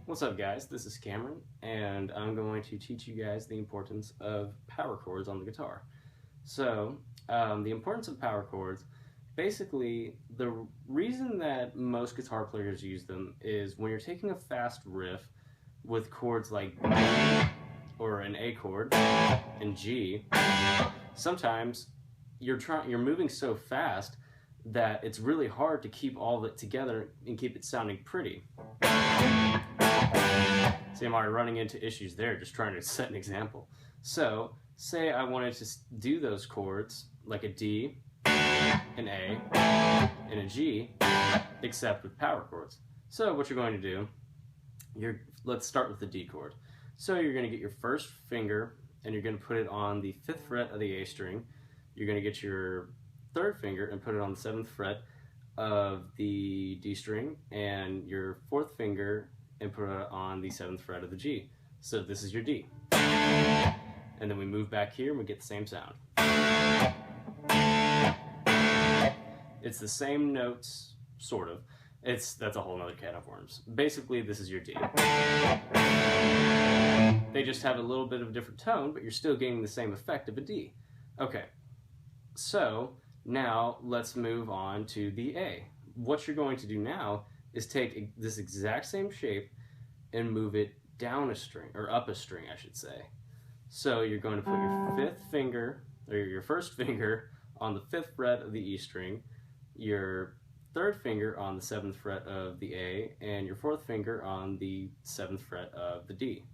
What's up guys, this is Cameron and I'm going to teach you guys the importance of power chords on the guitar. So the importance of power chords, basically the reason that most guitar players use them is when you're taking a fast riff with chords like B or an A chord and G, sometimes you're moving so fast that it's really hard to keep all of it together and keep it sounding pretty. See, I'm already running into issues there just trying to set an example. So, say I wanted to do those chords like a D, an A, and a G, except with power chords. So what you're going to do, let's start with the D chord. So you're going to get your first finger and you're going to put it on the 5th fret of the A string. You're going to get your 3rd finger and put it on the 7th fret of the D string, and your 4th finger and put it on the 7th fret of the G. So this is your D. And then we move back here and we get the same sound. It's the same notes, sort of. That's a whole other can of worms. Basically, this is your D. They just have a little bit of a different tone, but you're still getting the same effect of a D. Okay, so now let's move on to the A. What you're going to do now is take this exact same shape and move it down a string, or up a string I should say. So you're going to put your 5th finger, or your 1st finger on the 5th fret of the E string, your 3rd finger on the 7th fret of the A, and your 4th finger on the 7th fret of the D.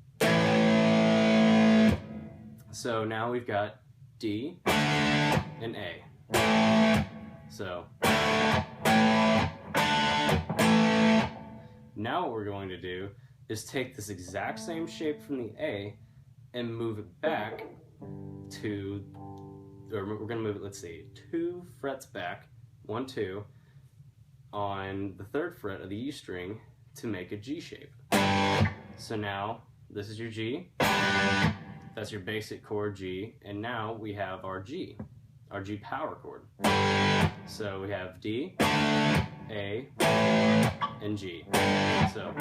So now we've got D and A. So now what we're going to do is take this exact same shape from the A and move it back to, or we're going to move it, let's see, 2 frets back, 1, 2, on the 3rd fret of the E string to make a G shape. So now this is your G, that's your basic chord G, and now we have our G power chord. So we have D, A, and G. So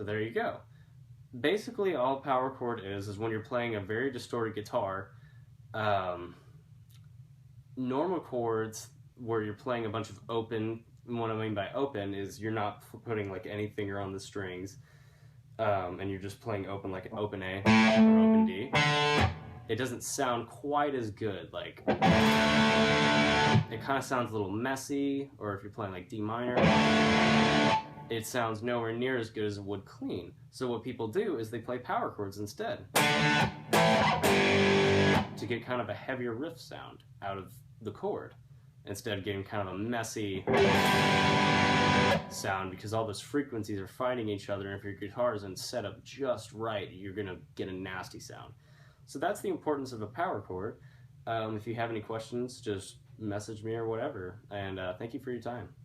there you go. Basically all power chord is when you're playing a very distorted guitar, normal chords where you're playing a bunch of open, and what I mean by open is you're not putting like any finger on the strings, and you're just playing open like an open A or open D. It doesn't sound quite as good. Like, it kind of sounds a little messy, or if you're playing like D minor, it sounds nowhere near as good as it would clean. So what people do is they play power chords instead to get kind of a heavier riff sound out of the chord, instead of getting kind of a messy sound, because all those frequencies are fighting each other, and if your guitar isn't set up just right, you're gonna get a nasty sound. So that's the importance of a power chord. If you have any questions, just message me or whatever, and thank you for your time.